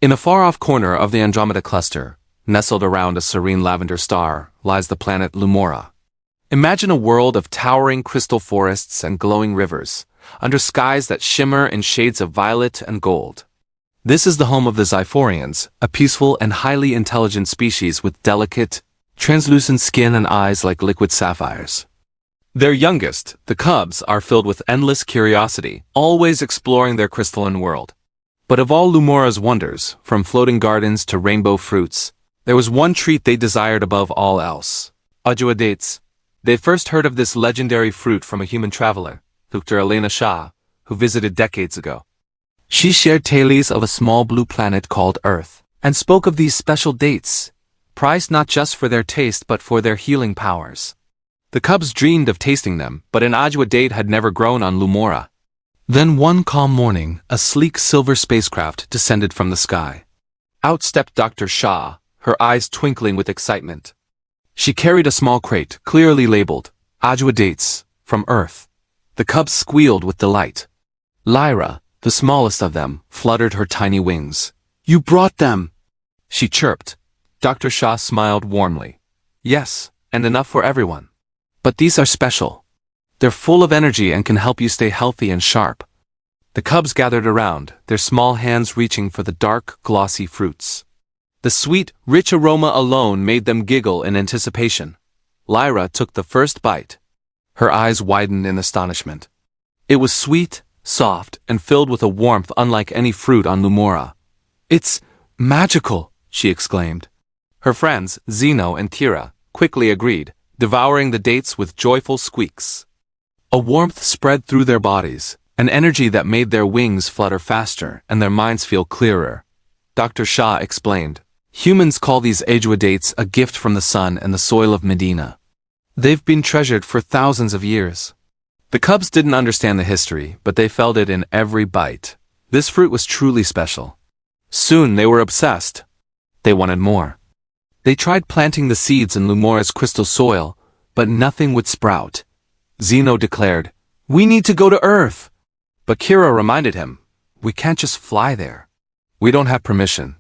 In a far-off corner of the Andromeda cluster, nestled around a serene lavender star, lies the planet Lumora. Imagine a world of towering crystal forests and glowing rivers, under skies that shimmer in shades of violet and gold. This is the home of the Xiphorians, a peaceful and highly intelligent species with delicate, translucent skin and eyes like liquid sapphires. Their youngest, the cubs, are filled with endless curiosity, always exploring their crystalline world. But of all Lumora's wonders, from floating gardens to rainbow fruits, there was one treat they desired above all else: Ajwa Dates. They first heard of this legendary fruit from a human traveler, Dr. Elena Shah, who visited decades ago. She shared tales of a small blue planet called Earth, and spoke of these special dates, prized not just for their taste but for their healing powers. The cubs dreamed of tasting them, but an Ajwa date had never grown on Lumora. Then one calm morning, a sleek silver spacecraft descended from the sky. Out stepped Dr. Shah, her eyes twinkling with excitement. She carried a small crate, clearly labeled, Ajwa Dates, from Earth. The cubs squealed with delight. Lyra, the smallest of them, fluttered her tiny wings. "You brought them!" she chirped. Dr. Shah smiled warmly. "Yes, and enough for everyone. But these are special. They're full of energy and can help you stay healthy and sharp." The cubs gathered around, their small hands reaching for the dark, glossy fruits. The sweet, rich aroma alone made them giggle in anticipation. Lyra took the first bite. Her eyes widened in astonishment. It was sweet, soft, and filled with a warmth unlike any fruit on Lumora. "It's magical," she exclaimed. Her friends, Zeno and Tira, quickly agreed, devouring the dates with joyful squeaks. A warmth spread through their bodies, an energy that made their wings flutter faster and their minds feel clearer. Dr. Shah explained, "Humans call these Ajwa dates a gift from the sun and the soil of Medina. They've been treasured for thousands of years." The cubs didn't understand the history, but they felt it in every bite. This fruit was truly special. Soon they were obsessed. They wanted more. They tried planting the seeds in Lumora's crystal soil, but nothing would sprout. Zeno declared, "We need to go to Earth." But Kira reminded him, "We can't just fly there. We don't have permission."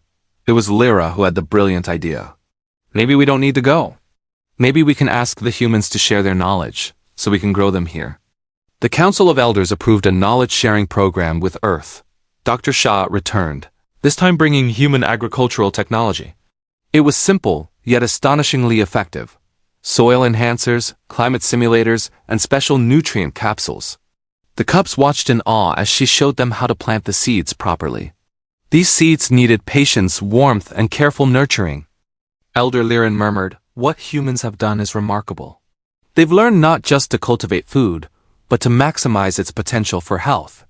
It was Lyra who had the brilliant idea. "Maybe we don't need to go. Maybe we can ask the humans to share their knowledge, so we can grow them here." The Council of Elders approved a knowledge-sharing program with Earth. Dr. Shah returned, this time bringing human agricultural technology. It was simple, yet astonishingly effective. Soil enhancers, climate simulators, and special nutrient capsules. The cubs watched in awe as she showed them how to plant the seeds properly. These seeds needed patience, warmth, and careful nurturing. Elder Liren murmured, "What humans have done is remarkable. They've learned not just to cultivate food, but to maximize its potential for health.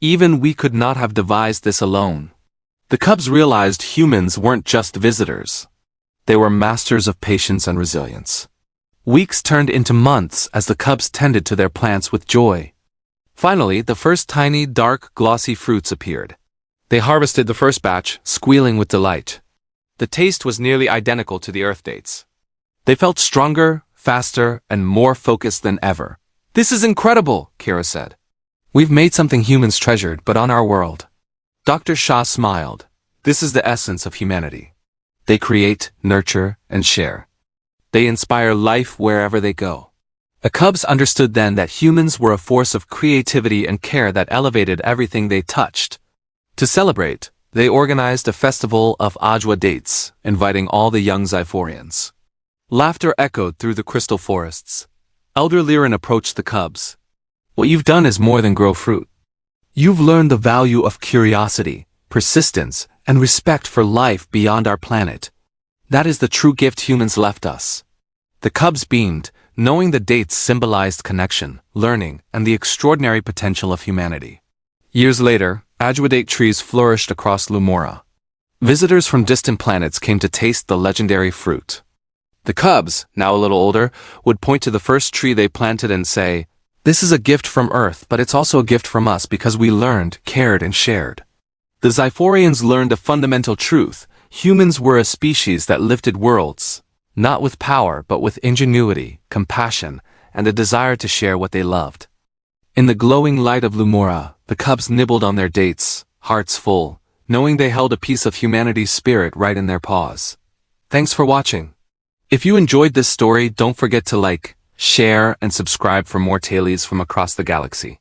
Even we could not have devised this alone." The cubs realized humans weren't just visitors. They were masters of patience and resilience. Weeks turned into months as the cubs tended to their plants with joy. Finally, the first tiny, dark, glossy fruits appeared. They harvested the first batch, squealing with delight. The taste was nearly identical to the Earth dates. They felt stronger, faster, and more focused than ever. "This is incredible," Kira said. "We've made something humans treasured, but on our world." Dr. Shah smiled. This is the essence of humanity. They create, nurture, and share. They inspire life wherever they go. The cubs understood then that humans were a force of creativity and care that elevated everything they touched. To celebrate, they organized a festival of Ajwa Dates, inviting all the young Xiphorians. Laughter echoed through the crystal forests. Elder Liren approached the cubs. "What you've done is more than grow fruit. You've learned the value of curiosity, persistence, and respect for life beyond our planet. That is the true gift humans left us." The cubs beamed, knowing the dates symbolized connection, learning, and the extraordinary potential of humanity. Years later, Ajwa date trees flourished across Lumora. Visitors from distant planets came to taste the legendary fruit. The cubs, now a little older, would point to the first tree they planted and say, "This is a gift from Earth, but it's also a gift from us because we learned, cared, and shared." The Xiphorians learned a fundamental truth. Humans were a species that lifted worlds, not with power but with ingenuity, compassion, and a desire to share what they loved. In the glowing light of Lumora, the cubs nibbled on their dates, hearts full, knowing they held a piece of humanity's spirit right in their paws. Thanks for watching. If you enjoyed this story, don't forget to like, share, and subscribe for more tales from across the galaxy.